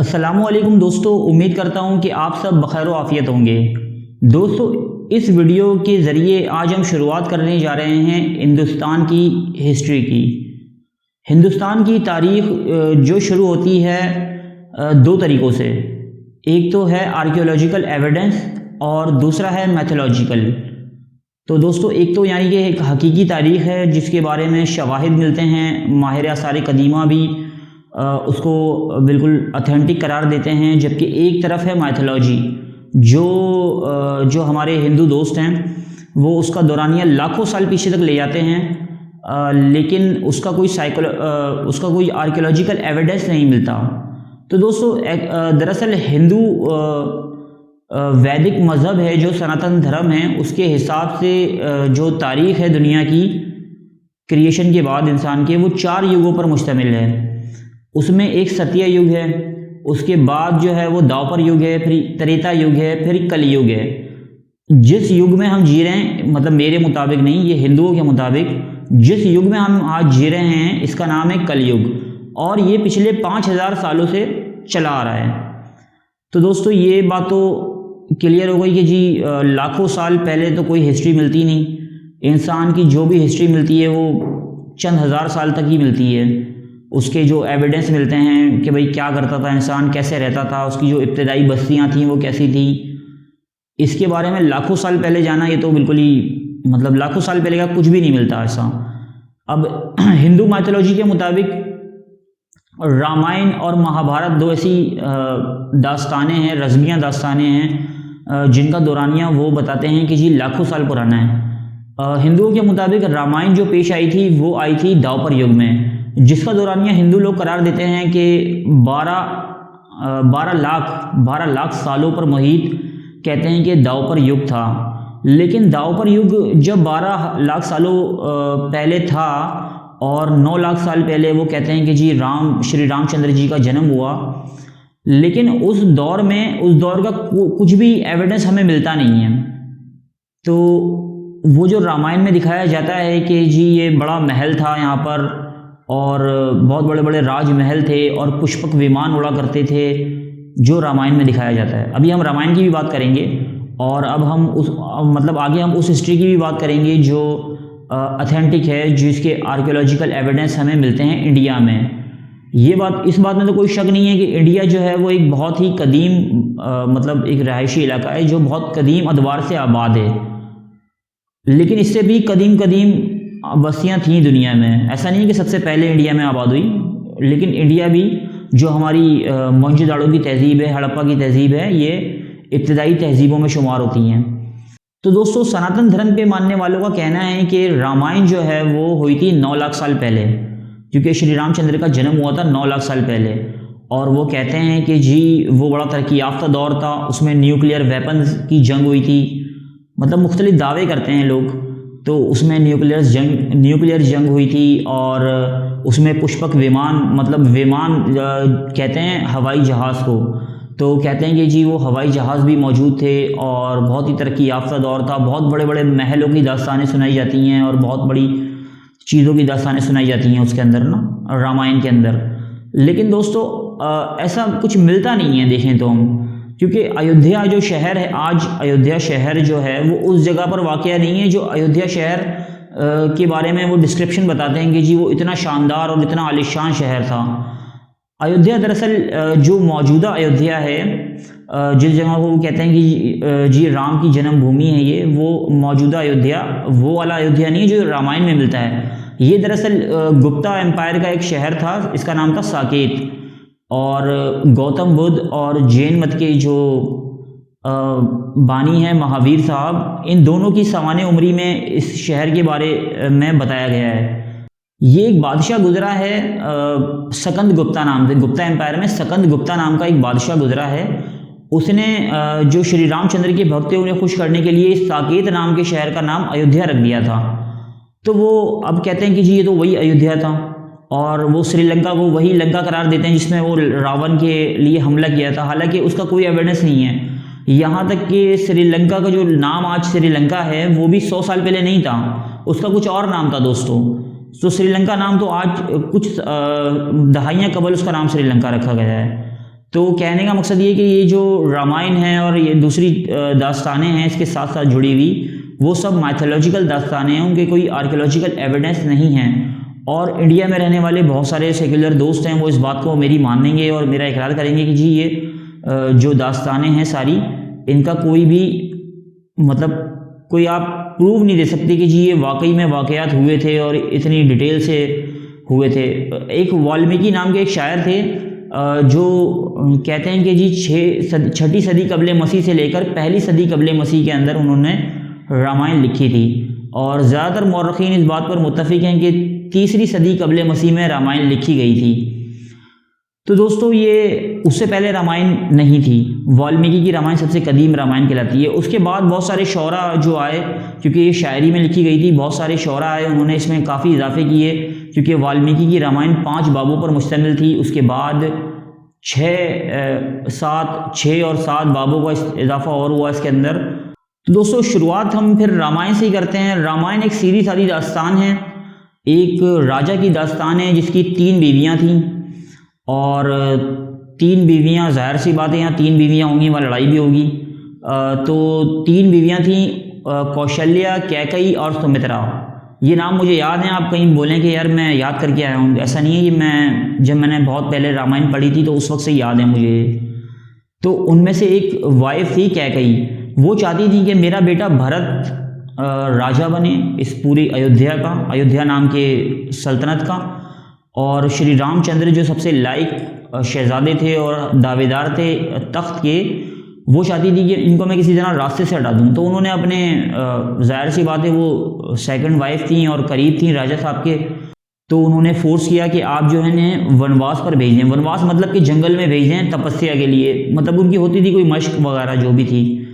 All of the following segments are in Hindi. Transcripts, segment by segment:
अस्सलामुअलैकुम दोस्तों, उम्मीद करता हूँ कि आप सब बखैर व आफियत होंगे। दोस्तों, इस वीडियो के ज़रिए आज हम शुरुआत करने जा रहे हैं हिंदुस्तान की हिस्ट्री की। हिंदुस्तान की तारीख़ जो शुरू होती है दो तरीक़ों से। एक तो है आर्कियोलॉजिकल एविडेंस और दूसरा है मैथोलॉजिकल। तो दोस्तों, एक तो यानी कि एक हकीकी तारीख़ है जिसके बारे में शवाहिद मिलते हैं, माहिर आसार कदीमा भी उसको बिल्कुल ऑथेंटिक करार देते हैं, जबकि एक तरफ है माइथोलॉजी जो हमारे हिंदू दोस्त हैं वो उसका दौरानिया लाखों साल पीछे तक ले जाते हैं, लेकिन उसका कोई आर्कियोलॉजिकल एविडेंस नहीं मिलता। तो दोस्तों, दरअसल हिंदू वैदिक मज़हब है जो सनातन धर्म है, उसके हिसाब से जो तारीख़ है दुनिया की क्रिएशन के बाद इंसान के, वो 4 युगों पर मुश्तमिल है। उसमें एक सत्य युग है, उसके बाद जो है वो द्वापर युग है, फिर त्रेता युग है, फिर कलयुग है। जिस युग में हम जी रहे हैं, मतलब मेरे मुताबिक नहीं, ये हिंदुओं के मुताबिक जिस युग में हम आज जी रहे हैं इसका नाम है कलयुग, और ये पिछले 5000 सालों से चला आ रहा है। तो दोस्तों, ये बात तो क्लियर हो गई कि जी लाखों साल पहले तो कोई हिस्ट्री मिलती नहीं। इंसान की जो भी हिस्ट्री मिलती है वो चंद हज़ार साल तक ही मिलती है। उसके जो एविडेंस मिलते हैं कि भाई क्या करता था इंसान, कैसे रहता था, उसकी जो इब्तदाई बस्तियां थीं वो कैसी थी, इसके बारे में लाखों साल पहले जाना, ये तो बिल्कुल ही मतलब लाखों साल पहले का कुछ भी नहीं मिलता ऐसा। अब हिंदू माइथोलॉजी के मुताबिक रामायण और महाभारत दो ऐसी दास्तानें हैं, रज़मिया दास्तानें हैं, जिनका दौरानिया वो बताते हैं कि जी लाखों साल पुराना है। हिंदुओं के मुताबिक रामायण जो पेश आई थी वो आई थी द्वापर युग में, जिसका दौरानिया हिंदू लोग करार देते हैं कि 12 लाख सालों पर मुहित कहते हैं कि द्वापर युग था। लेकिन द्वापर युग जब 12 लाख सालों पहले था और 9 लाख साल पहले वो कहते हैं कि जी श्री रामचंद्र जी का जन्म हुआ, लेकिन उस दौर का कुछ भी एविडेंस हमें मिलता नहीं है। तो वो जो रामायण में दिखाया जाता है कि जी ये बड़ा महल था यहाँ पर, और बहुत बड़े बड़े राजमहल थे और पुष्पक विमान उड़ा करते थे, जो रामायण में दिखाया जाता है। अभी हम रामायण की भी बात करेंगे, और अब हम आगे हम उस हिस्ट्री की भी बात करेंगे जो ऑथेंटिक है, जिसके आर्कियोलॉजिकल एविडेंस हमें मिलते हैं इंडिया में। इस बात में तो कोई शक नहीं है कि इंडिया जो है वो एक बहुत ही कदीम एक रहायशी इलाका है जो बहुत कदीम अदवार से आबाद है। लेकिन इससे भी कदीम बस्तियां थीं दुनिया में। ऐसा नहीं कि सबसे पहले इंडिया में आबाद हुई, लेकिन इंडिया भी जो हमारी मोहनजोदाड़ो की तहज़ीब है, हड़प्पा की तहज़ीब है, ये इब्तदाई तहज़ीबों में शुमार होती हैं। तो दोस्तों, सनातन धर्म के मानने वालों का कहना है कि रामायण जो है वो हुई थी 9 लाख साल पहले, क्योंकि श्री रामचंद्र का जन्म हुआ था 9 लाख साल पहले। और वो कहते हैं कि जी वो बड़ा तरक्की याफ्ता दौर था, उसमें न्यूक्लियर वेपन्स की जंग हुई थी, मतलब मुख्तलिफ दावे करते हैं लोग। तो उसमें न्यूक्लियर जंग हुई थी, और उसमें पुष्पक विमान कहते हैं हवाई जहाज़ को, तो कहते हैं कि जी वो हवाई जहाज़ भी मौजूद थे, और बहुत ही तरक्की याफ्ता दौर था। बहुत बड़े बड़े महलों की दास्तानें सुनाई जाती हैं, और बहुत बड़ी चीज़ों की दास्तानें सुनाई जाती हैं उसके अंदर ना, रामायण के अंदर। लेकिन दोस्तों, ऐसा कुछ मिलता नहीं है देखें तो हम, क्योंकि अयोध्या जो शहर है, आज अयोध्या शहर जो है वो उस जगह पर वाक़या नहीं है जो अयोध्या शहर के बारे में वो डिस्क्रिप्शन बताते हैं कि जी वो इतना शानदार और इतना आलिशान शहर था। अयोध्या दरअसल जो मौजूदा अयोध्या है, जिस जगह को कहते हैं कि जी राम की जन्मभूमि है, ये वो मौजूदा अयोध्या वो वाला अयोध्या नहीं है जो रामायण में मिलता है। ये दरअसल गुप्ता एम्पायर का एक शहर था, इसका नाम था साकेत। और गौतम बुद्ध और जैन मत के जो बानी हैं महावीर साहब, इन दोनों की सामान्य उम्री में इस शहर के बारे में बताया गया है। ये एक बादशाह गुजरा है सकंद गुप्ता नाम से, गुप्ता एम्पायर में सकंद गुप्ता नाम का एक बादशाह गुजरा है। उसने जो श्री रामचंद्र के भक्त थे उन्हें खुश करने के लिए साकेत नाम के शहर का नाम अयोध्या रख दिया था। तो वो अब कहते हैं कि जी ये तो वही अयोध्या था, और वो श्रीलंका को वही लंका करार देते हैं जिसमें वो रावण के लिए हमला किया था। हालांकि उसका कोई एविडेंस नहीं है। यहाँ तक कि श्रीलंका का जो नाम आज श्रीलंका है वो भी 100 साल पहले नहीं था, उसका कुछ और नाम था दोस्तों। तो श्रीलंका नाम तो आज कुछ दहाइयाँ कबल उसका नाम श्रीलंका रखा गया है। तो कहने का मकसद ये कि ये जो रामायण है और ये दूसरी दास्तानें हैं इसके साथ साथ जुड़ी हुई, वो सब माइथोलॉजिकल दास्तानें हैं, उनके कोई आर्कियोलॉजिकल एविडेंस नहीं हैं। और इंडिया में रहने वाले बहुत सारे सेक्युलर दोस्त हैं, वो इस बात को मेरी मानेंगे और मेरा इकरार करेंगे कि जी ये जो दास्तानें हैं सारी, इनका कोई भी मतलब कोई आप प्रूव नहीं दे सकते कि जी ये वाकई में वाक़यात हुए थे और इतनी डिटेल से हुए थे। एक वाल्मीकि नाम के एक शायर थे जो कहते हैं कि जी 6ठी सदी कबले मसीह से लेकर 1ली सदी कबले मसीह के अंदर उन्होंने रामायण लिखी थी, और ज़्यादातर मौरख़ीन इस बात पर मुत्तफ़िक़ हैं कि 3री सदी कबले मसीह में रामायण लिखी गई थी। तो दोस्तों ये उससे पहले रामायण नहीं थी, वाल्मीकि की रामायण सबसे कदीम रामायण कहलाती है। उसके बाद बहुत सारे शौरा जो आए, क्योंकि ये शायरी में लिखी गई थी, बहुत सारे शौरा आए, उन्होंने इसमें काफ़ी इजाफे किए, क्योंकि वाल्मीकि की रामायण 5 बाबों पर मुश्तमिल थी। उसके बाद 6 और 7 बाबों का इजाफा और हुआ इसके अंदर। तो दोस्तों शुरुआत हम फिर रामायण से ही करते हैं। रामायण एक सीधी सादी दास्तान है, एक राजा की दास्तान है जिसकी 3 बीवियाँ थीं, और 3 बीवियाँ, ज़ाहिर सी बात है यहाँ 3 बीवियाँ होंगी, वहाँ लड़ाई भी होगी। तो 3 बीवियाँ थीं, कौशल्या, कैकई और सुमित्रा। ये नाम मुझे याद है, आप कहीं बोलें कि यार मैं याद करके आया हूँ, ऐसा नहीं है। ये जब मैंने बहुत पहले रामायण पढ़ी थी तो उस वक्त से याद है मुझे। तो उनमें से एक वाइफ थी कैकई, वो चाहती थी कि मेरा बेटा भरत राजा बने इस पूरी अयोध्या का, अयोध्या नाम के सल्तनत का, और श्री रामचंद्र जो सबसे लायक शहजादे थे और दावेदार थे तख्त के, वो चाहती थी कि इनको मैं किसी तरह रास्ते से हटा दूँ। तो उन्होंने अपने ज़ाहिर सी बात है वो सेकंड वाइफ थी और करीब थी राजा साहब के, तो उन्होंने फोर्स किया कि आप जो है ना वनवास पर भेजें। वनवास मतलब कि जंगल में भेजें तपस्या के लिए, मतलब उनकी होती थी कोई मशक वगैरह जो भी थी।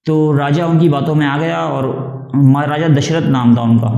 तो राजा उनकी बातों में आ गया, और महाराजा दशरथ नाम था उनका।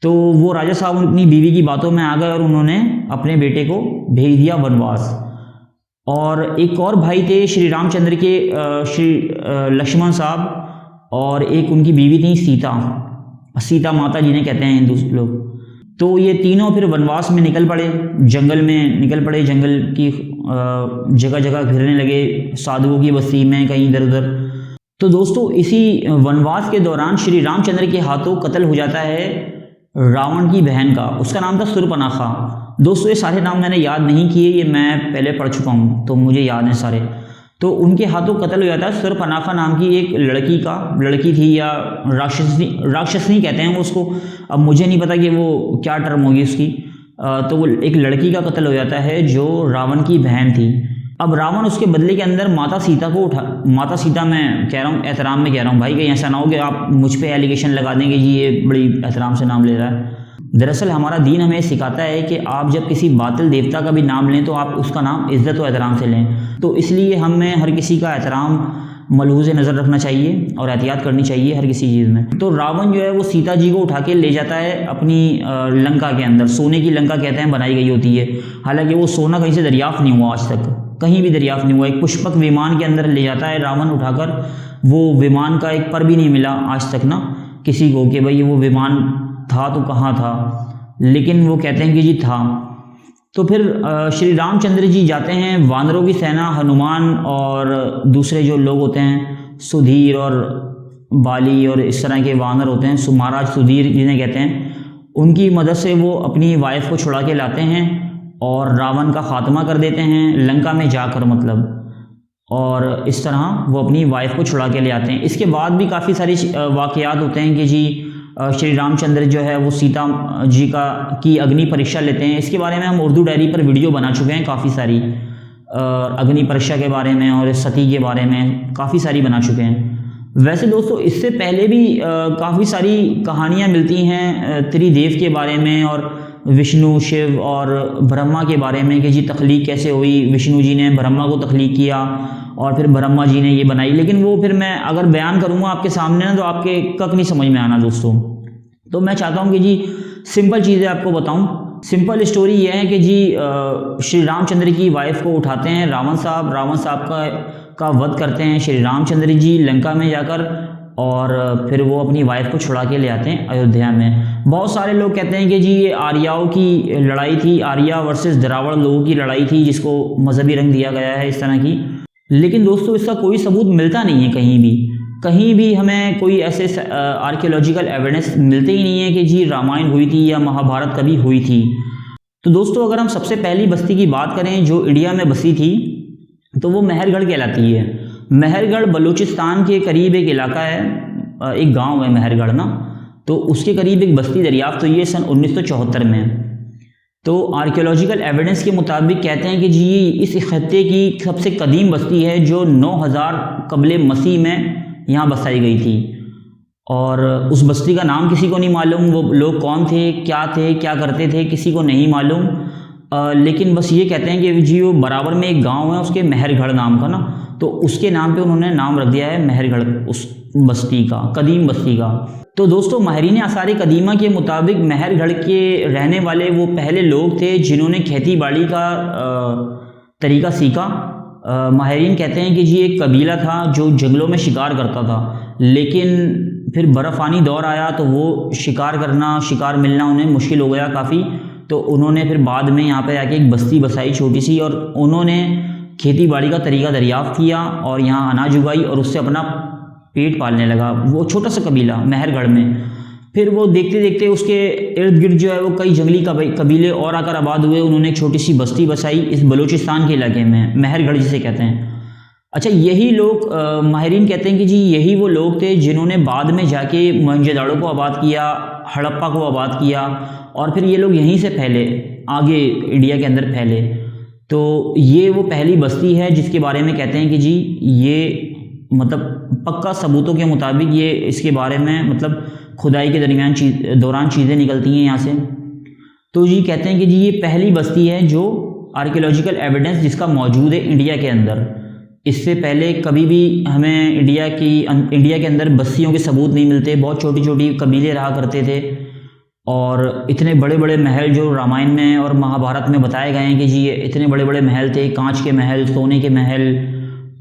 तो वो राजा साहब अपनी बीवी की बातों में आ गए और उन्होंने अपने बेटे को भेज दिया वनवास। और एक और भाई थे श्री रामचंद्र के, श्री लक्ष्मण साहब, और एक उनकी बीवी थी सीता माता जिन्हें कहते हैं हिंदू लोग। तो ये तीनों फिर वनवास में निकल पड़े, जंगल में निकल पड़े, जंगल की जगह जगह घिरने लगे, साधुओं की बस्ती में, कहीं इधर उधर। तो दोस्तों इसी वनवास के दौरान श्री रामचंद्र के हाथों कत्ल हो जाता है रावण की बहन का, उसका नाम था सुर्पनाखा। दोस्तों ये सारे नाम मैंने याद नहीं किए, ये मैं पहले पढ़ चुका हूँ तो मुझे याद हैं सारे। तो उनके हाथों कत्ल हो जाता है सुर्पनाखा नाम की एक लड़की थी, या राक्षसनी कहते हैं वो उसको, अब मुझे नहीं पता कि वो क्या टर्म होगी उसकी। तो वो एक लड़की का कत्ल हो जाता है जो रावण की बहन थी। अब रावण उसके बदले के अंदर माता सीता मैं कह रहा हूँ, एहतराम में कह रहा हूँ भाई, कहीं ऐसा ना हो कि आप मुझ पे एलिगेशन लगा देंगे जी ये बड़ी एहतराम से नाम ले रहा है। दरअसल हमारा दीन हमें सिखाता है कि आप जब किसी बातिल देवता का भी नाम लें तो आप उसका नाम इज़्ज़त और एहतराम से लें। तो इसलिए हमें हर किसी का एहतराम मलहूज़ नज़र रखना चाहिए और एहतियात करनी चाहिए हर किसी चीज़ में। तो रावण जो है वो सीता जी को उठा के ले जाता है अपनी लंका के अंदर। सोने की लंका कहते हैं बनाई गई होती है, हालांकि वो सोना कहीं से दरियाफ़्त नहीं हुआ, आज तक कहीं भी दरियाफ़्त नहीं हुआ। एक पुष्पक विमान के अंदर ले जाता है रावण उठाकर, वो विमान का एक पर भी नहीं मिला आज तक ना किसी को कि भाई वो विमान था तो कहाँ था, लेकिन वो कहते हैं कि जी था। तो फिर श्री रामचंद्र जी जाते हैं, वानरों की सेना, हनुमान और दूसरे जो लोग होते हैं सुधीर और बाली और इस तरह के वानर होते हैं, महाराज सुधीर जिन्हें कहते हैं, उनकी मदद से वो अपनी वाइफ को छुड़ा के लाते हैं और रावण का खात्मा कर देते हैं लंका में जाकर, मतलब, और इस तरह वो अपनी वाइफ को छुड़ा के ले आते हैं। इसके बाद भी काफ़ी सारी वाक़यात होते हैं कि जी श्री रामचंद्र जो है वो सीता जी की अग्नि परीक्षा लेते हैं। इसके बारे में हम उर्दू डायरी पर वीडियो बना चुके हैं, काफ़ी सारी अग्नि परीक्षा के बारे में और सती के बारे में काफ़ी सारी बना चुके हैं। वैसे दोस्तों इससे पहले भी काफ़ी सारी कहानियाँ मिलती हैं त्रिदेव के बारे में और विष्णु, शिव और ब्रह्मा के बारे में कि जी तख्लीक कैसे हुई, विष्णु जी ने ब्रह्मा को तख्लीक किया और फिर ब्रह्मा जी ने ये बनाई। लेकिन वो फिर मैं अगर बयान करूँगा आपके सामने ना तो आपके कक नहीं समझ में आना दोस्तों। तो मैं चाहता हूँ कि जी सिंपल चीज़ें आपको बताऊँ। सिंपल स्टोरी ये है कि जी श्री रामचंद्र की वाइफ को उठाते हैं रावण साहब का वध करते हैं श्री रामचंद्र जी लंका में जाकर, और फिर वो अपनी वाइफ को छुड़ा के ले आते हैं अयोध्या में। बहुत सारे लोग कहते हैं कि जी ये आर्याओं की लड़ाई थी, आर्या वर्सेस द्राविड़ लोगों की लड़ाई थी, जिसको मजहबी रंग दिया गया है इस तरह की। लेकिन दोस्तों इसका कोई सबूत मिलता नहीं है कहीं भी हमें कोई ऐसे आर्कियोलॉजिकल एविडेंस मिलते ही नहीं है कि जी रामायण हुई थी या महाभारत कभी हुई थी। तो दोस्तों अगर हम सबसे पहली बस्ती की बात करें जो इंडिया में बसी थी, तो वो मेहरगढ़ कहलाती है। मेहरगढ़ बलूचिस्तान के करीब एक इलाका है, एक गांव है मेहरगढ़ ना, तो उसके करीब एक बस्ती दरियाफ्त हुई है सन 1974 में। तो आर्कियोलॉजिकल एविडेंस के मुताबिक कहते हैं कि जी इस खत्ते की सबसे कदीम बस्ती है जो 9000 कबले मसीह में यहाँ बसाई गई थी। और उस बस्ती का नाम किसी को नहीं मालूम, वो लोग कौन थे, क्या करते थे, किसी को नहीं मालूम। लेकिन बस ये कहते हैं कि जी वो बराबर में एक गांव है उसके मेहरगढ़ नाम का ना, तो उसके नाम पे उन्होंने नाम रख दिया है मेहरगढ़ उस बस्ती का, कदीम बस्ती का। तो दोस्तों माहिरीन आसार कदीमा के मुताबिक मेहरगढ़ के रहने वाले वो पहले लोग थे जिन्होंने खेती बाड़ी का तरीका सीखा। माहिरीन कहते हैं कि जी एक कबीला था जो जंगलों में शिकार करता था, लेकिन फिर बर्फ़ानी दौर आया तो वो शिकार मिलना उन्हें मुश्किल हो गया काफ़ी। तो उन्होंने फिर बाद में यहाँ पे आके एक बस्ती बसाई छोटी सी, और उन्होंने खेती बाड़ी का तरीका दरियाफ्त किया और यहाँ अनाज उगाई और उससे अपना पेट पालने लगा वो छोटा सा कबीला मेहरगढ़ में। फिर वो देखते देखते उसके इर्द गिर्द जो है वो कई जंगली कबीले और आकर आबाद हुए। उन्होंने एक छोटी सी बस्ती बसाई इस बलूचिस्तान के इलाके में, मेहरगढ़ जिसे कहते हैं। अच्छा, यही लोग माहिरीन कहते हैं कि जी यही वो लोग थे जिन्होंने बाद में जाके मोहनजोदड़ो को आबाद किया, हड़प्पा को आबाद किया, और फिर ये लोग यहीं से फैले, आगे इंडिया के अंदर फैले। तो ये वो पहली बस्ती है जिसके बारे में कहते हैं कि जी ये मतलब पक्का सबूतों के मुताबिक ये इसके बारे में मतलब खुदाई के दौरान चीज़ें निकलती हैं यहाँ से। तो जी कहते हैं कि जी ये पहली बस्ती है जो आर्कियोलॉजिकल एविडेंस जिसका मौजूद है इंडिया के अंदर। इससे पहले कभी भी हमें इंडिया के अंदर बस्तियों के सबूत नहीं मिलते। बहुत छोटी छोटी कबीले रहा करते थे, और इतने बड़े बड़े महल जो रामायण में और महाभारत में बताए गए हैं कि जी ये इतने बड़े बड़े महल थे, कांच के महल, सोने के महल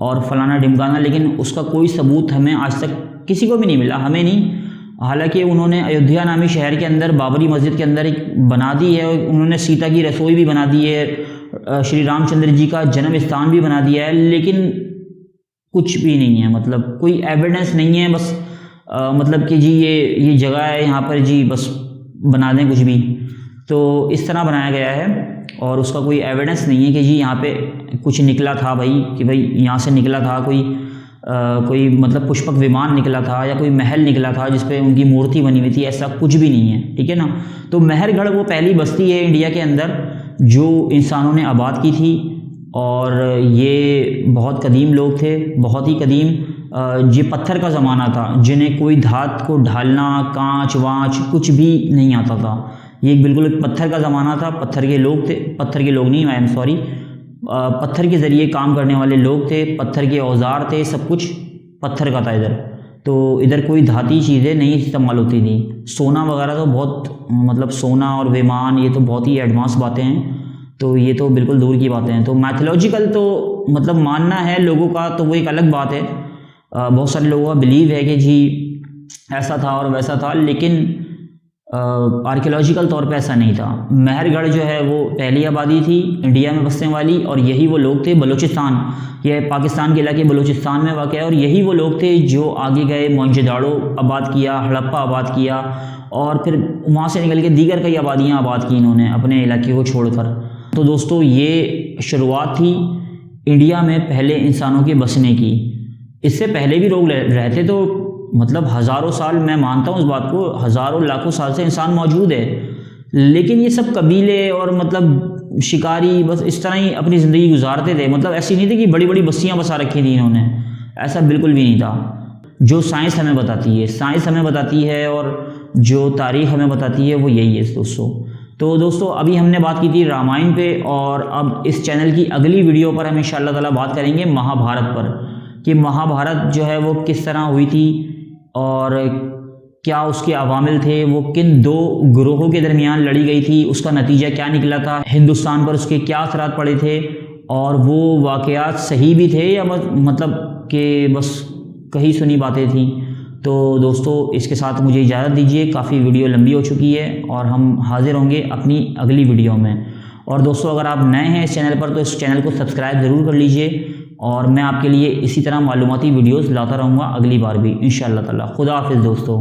और फलाना ढिमकाना, लेकिन उसका कोई सबूत हमें आज तक किसी को भी नहीं मिला, हमें नहीं। हालांकि उन्होंने अयोध्या नामी शहर के अंदर बाबरी मस्जिद के अंदर एक बना दी है, उन्होंने सीता की रसोई भी बना दी है, श्री रामचंद्र जी का जन्म स्थान भी बना दिया है, लेकिन कुछ भी नहीं है, मतलब कोई एविडेंस नहीं है। बस मतलब कि जी ये जगह है यहाँ पर, जी बस बना दें कुछ भी, तो इस तरह बनाया गया है और उसका कोई एविडेंस नहीं है कि जी यहाँ पे कुछ निकला था भाई, कि भाई यहाँ से निकला था कोई मतलब पुष्पक विमान निकला था या कोई महल निकला था जिस पे उनकी मूर्ति बनी हुई थी, ऐसा कुछ भी नहीं है, ठीक है ना। तो मेहरगढ़ वो पहली बस्ती है इंडिया के अंदर जो इंसानों ने आबाद की थी, और ये बहुत कदीम लोग थे, बहुत ही कदीम। ये पत्थर का ज़माना था, जिन्हें कोई धात को ढालना, कांच वाँच कुछ भी नहीं आता था। ये बिल्कुल एक पत्थर का ज़माना था, पत्थर के लोग थे, पत्थर के लोग नहीं, आई एम सॉरी, पत्थर के ज़रिए काम करने वाले लोग थे, पत्थर के औजार थे, सब कुछ पत्थर का था इधर। तो इधर कोई धाती चीज़ें नहीं इस्तेमाल होती थी। सोना वगैरह तो बहुत मतलब सोना और विमान ये तो बहुत ही एडवांस बातें हैं, तो ये तो बिल्कुल दूर की बातें हैं। तो मैथोलॉजिकल तो मतलब मानना है लोगों का, तो वो एक अलग बात है। बहुत सारे लोगों का बिलीव है कि जी ऐसा था और वैसा था, लेकिन आर्कियोलॉजिकल तौर पे ऐसा नहीं था। मेहरगढ़ जो है वो पहली आबादी थी इंडिया में बसने वाली, और यही वो लोग थे। बलूचिस्तान, यह पाकिस्तान के इलाके बलूचिस्तान में वाक़ है, और यही वो लोग थे जो आगे गए, मोहनजोदड़ो आबाद किया, हड़प्पा आबाद किया, और फिर वहाँ से निकल के दीगर कई आबादियाँ आबाद की इन्होंने अपने इलाके को छोड़कर। तो दोस्तों ये शुरुआत थी इंडिया में पहले इंसानों के बसने की। इससे पहले भी लोग रहते, तो मतलब हज़ारों साल, मैं मानता हूँ इस बात को, हज़ारों लाखों साल से इंसान मौजूद है, लेकिन ये सब कबीले और मतलब शिकारी बस इस तरह ही अपनी ज़िंदगी गुजारते थे। मतलब ऐसी नहीं थी कि बड़ी बड़ी बस्तियाँ बसा रखी थी इन्होंने, ऐसा बिल्कुल भी नहीं था। जो साइंस हमें बताती है और जो तारीख़ हमें बताती है वो यही है दोस्तों। तो दोस्तों अभी हमने बात की थी रामायण पे, और अब इस चैनल की अगली वीडियो पर हम इंशाअल्लाह ताला बात करेंगे महाभारत पर, कि महाभारत जो है वो किस तरह हुई थी और क्या उसके अवामिल थे, वो किन दो ग्रोहों के दरमियान लड़ी गई थी, उसका नतीजा क्या निकला था, हिंदुस्तान पर उसके क्या असरात पड़े थे, और वो वाक़यात सही भी थे या मतलब कि बस कही सुनी बातें थी। तो दोस्तों इसके साथ मुझे इजाज़त दीजिए, काफ़ी वीडियो लंबी हो चुकी है और हम हाजिर होंगे अपनी अगली वीडियो में। और दोस्तों अगर आप नए हैं इस चैनल पर तो इस चैनल को सब्सक्राइब ज़रूर कर लीजिए और मैं आपके लिए इसी तरह मालूमाती वीडियोस लाता रहूँगा अगली बार भी इंशाअल्लाह ताला। खुदा हाफिज़ दोस्तों।